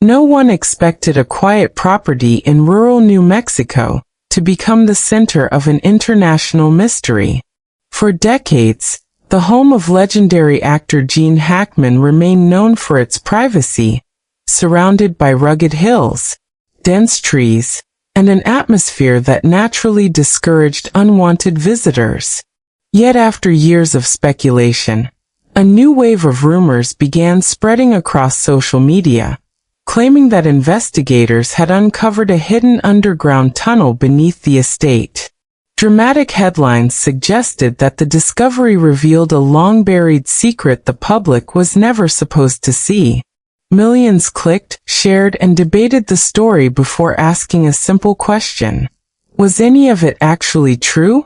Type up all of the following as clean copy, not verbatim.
No one expected a quiet property in rural New Mexico to become the center of an international mystery. For decades, the home of legendary actor Gene Hackman remained known for its privacy, surrounded by rugged hills, dense trees, and an atmosphere that naturally discouraged unwanted visitors. Yet after years of speculation, a new wave of rumors began spreading across social media, claiming that investigators had uncovered a hidden underground tunnel beneath the estate. Dramatic headlines suggested that the discovery revealed a long-buried secret the public was never supposed to see. Millions clicked, shared, and debated the story before asking a simple question: was any of it actually true?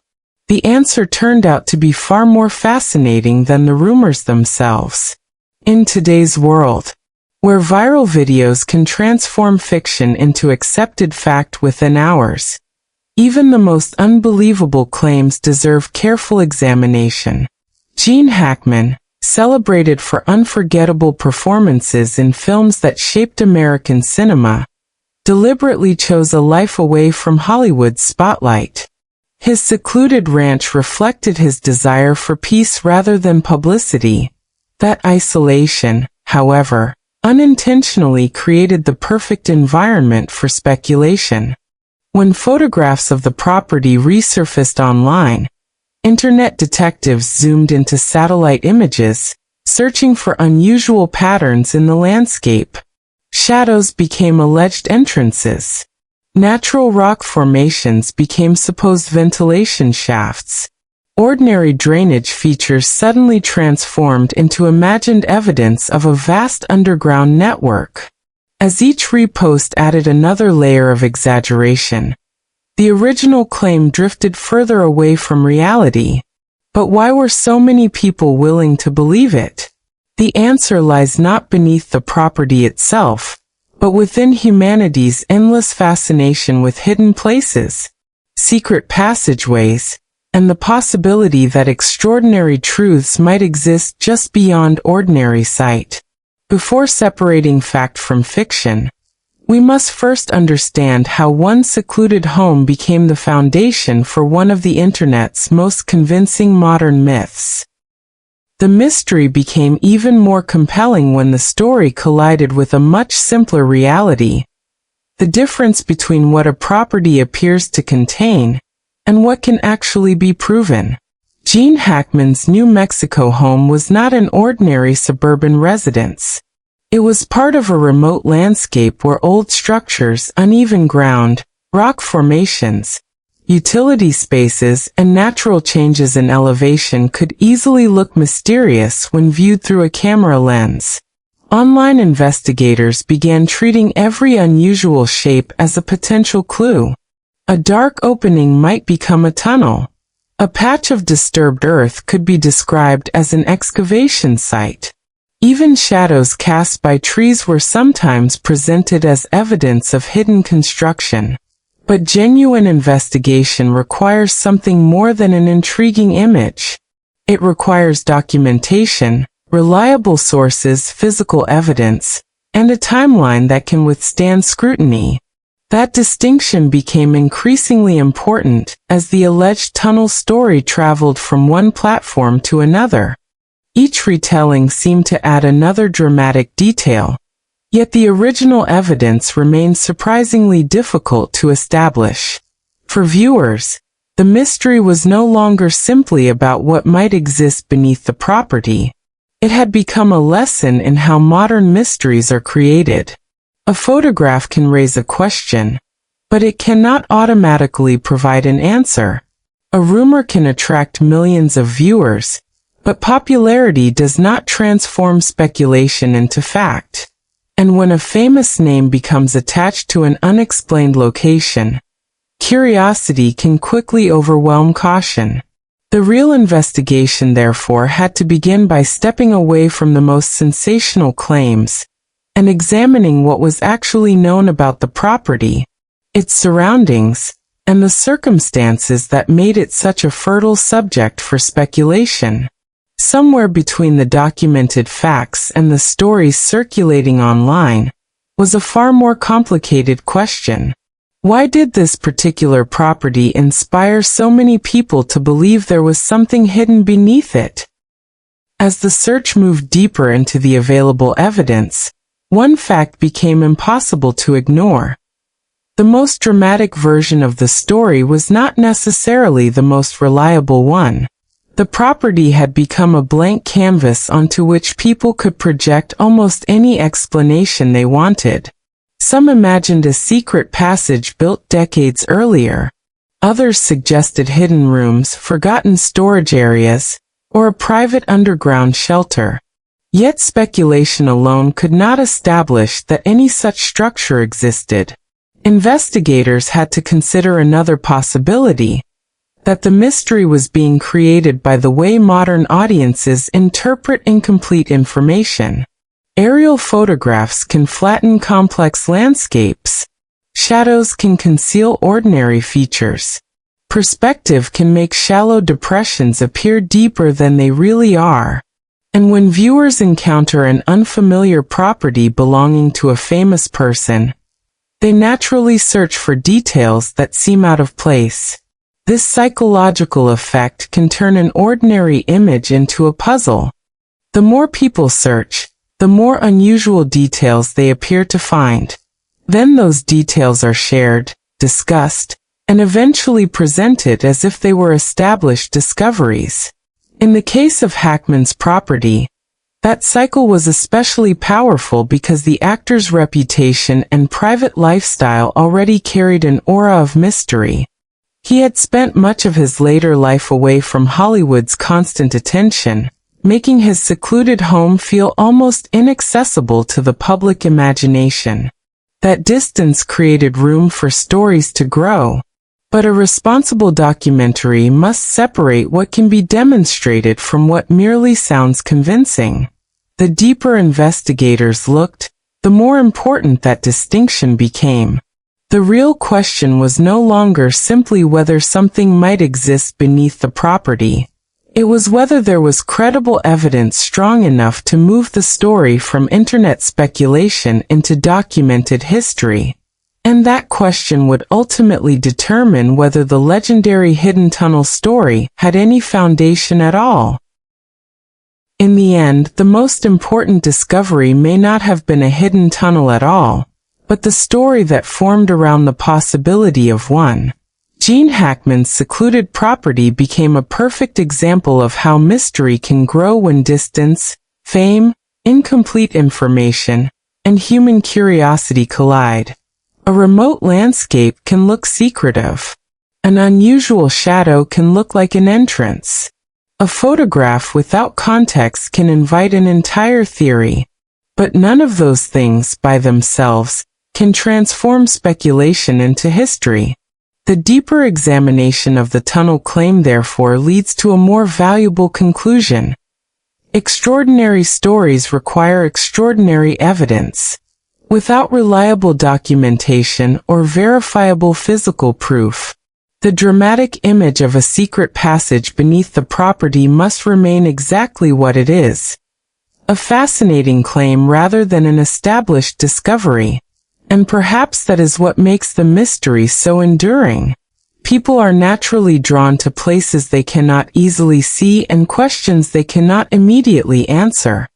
The answer turned out to be far more fascinating than the rumors themselves. In today's world, where viral videos can transform fiction into accepted fact within hours, even the most unbelievable claims deserve careful examination. Gene Hackman, celebrated for unforgettable performances in films that shaped American cinema, deliberately chose a life away from Hollywood's spotlight. His secluded ranch reflected his desire for peace rather than publicity. That isolation, however, unintentionally created the perfect environment for speculation. When photographs of the property resurfaced online, internet detectives zoomed into satellite images, searching for unusual patterns in the landscape. Shadows became alleged entrances. Natural rock formations became supposed ventilation shafts. Ordinary drainage features suddenly transformed into imagined evidence of a vast underground network. As each repost added another layer of exaggeration, the original claim drifted further away from reality. But why were so many people willing to believe it? The answer lies not beneath the property itself, but within humanity's endless fascination with hidden places, secret passageways, and the possibility that extraordinary truths might exist just beyond ordinary sight. Before separating fact from fiction, we must first understand how one secluded home became the foundation for one of the internet's most convincing modern myths. The mystery became even more compelling when the story collided with a much simpler reality: the difference between what a property appears to contain and what can actually be proven. Gene Hackman's New Mexico home was not an ordinary suburban residence. It was part of a remote landscape where old structures, uneven ground, rock formations, utility spaces, and natural changes in elevation could easily look mysterious when viewed through a camera lens. Online investigators began treating every unusual shape as a potential clue. A dark opening might become a tunnel. A patch of disturbed earth could be described as an excavation site. Even shadows cast by trees were sometimes presented as evidence of hidden construction. But genuine investigation requires something more than an intriguing image. It requires documentation, reliable sources, physical evidence, and a timeline that can withstand scrutiny. That distinction became increasingly important as the alleged tunnel story traveled from one platform to another. Each retelling seemed to add another dramatic detail, yet the original evidence remained surprisingly difficult to establish. For viewers, the mystery was no longer simply about what might exist beneath the property. It had become a lesson in how modern mysteries are created. A photograph can raise a question, but it cannot automatically provide an answer. A rumor can attract millions of viewers, but popularity does not transform speculation into fact. And when a famous name becomes attached to an unexplained location, curiosity can quickly overwhelm caution. The real investigation, therefore, had to begin by stepping away from the most sensational claims and examining what was actually known about the property, its surroundings, and the circumstances that made it such a fertile subject for speculation. Somewhere between the documented facts and the stories circulating online was a far more complicated question. Why did this particular property inspire so many people to believe there was something hidden beneath it? As the search moved deeper into the available evidence, one fact became impossible to ignore. The most dramatic version of the story was not necessarily the most reliable one. The property had become a blank canvas onto which people could project almost any explanation they wanted. Some imagined a secret passage built decades earlier. Others suggested hidden rooms, forgotten storage areas, or a private underground shelter. Yet speculation alone could not establish that any such structure existed. Investigators had to consider another possibility, that the mystery was being created by the way modern audiences interpret incomplete information. Aerial photographs can flatten complex landscapes. Shadows can conceal ordinary features. Perspective can make shallow depressions appear deeper than they really are. And when viewers encounter an unfamiliar property belonging to a famous person, they naturally search for details that seem out of place. This psychological effect can turn an ordinary image into a puzzle. The more people search, the more unusual details they appear to find. Then those details are shared, discussed, and eventually presented as if they were established discoveries. In the case of Hackman's property, that cycle was especially powerful because the actor's reputation and private lifestyle already carried an aura of mystery. He had spent much of his later life away from Hollywood's constant attention, making his secluded home feel almost inaccessible to the public imagination. That distance created room for stories to grow. But a responsible documentary must separate what can be demonstrated from what merely sounds convincing. The deeper investigators looked, the more important that distinction became. The real question was no longer simply whether something might exist beneath the property. It was whether there was credible evidence strong enough to move the story from internet speculation into documented history. And that question would ultimately determine whether the legendary hidden tunnel story had any foundation at all. In the end, the most important discovery may not have been a hidden tunnel at all, but the story that formed around the possibility of one. Gene Hackman's secluded property became a perfect example of how mystery can grow when distance, fame, incomplete information, and human curiosity collide. A remote landscape can look secretive. An unusual shadow can look like an entrance. A photograph without context can invite an entire theory. But none of those things, by themselves, can transform speculation into history. The deeper examination of the tunnel claim therefore leads to a more valuable conclusion. Extraordinary stories require extraordinary evidence. Without reliable documentation or verifiable physical proof, the dramatic image of a secret passage beneath the property must remain exactly what it is. A fascinating claim rather than an established discovery. And perhaps that is what makes the mystery so enduring. People are naturally drawn to places they cannot easily see and questions they cannot immediately answer.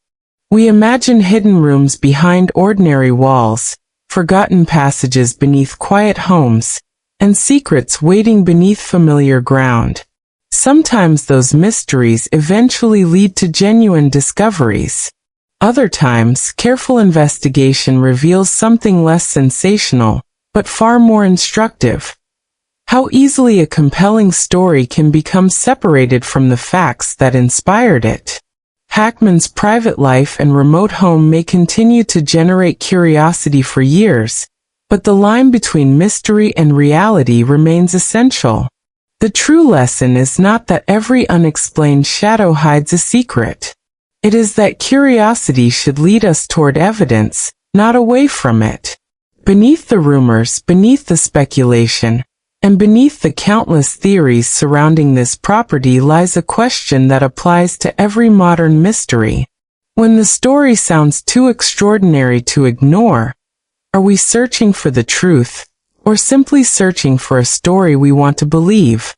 We imagine hidden rooms behind ordinary walls, forgotten passages beneath quiet homes, and secrets waiting beneath familiar ground. Sometimes those mysteries eventually lead to genuine discoveries. Other times, careful investigation reveals something less sensational, but far more instructive. How easily a compelling story can become separated from the facts that inspired it. Hackman's private life and remote home may continue to generate curiosity for years, but the line between mystery and reality remains essential. The true lesson is not that every unexplained shadow hides a secret. It is that curiosity should lead us toward evidence, not away from it. Beneath the rumors, beneath the speculation, and beneath the countless theories surrounding this property lies a question that applies to every modern mystery. When the story sounds too extraordinary to ignore, Are we searching for the truth, or simply searching for a story we want to believe?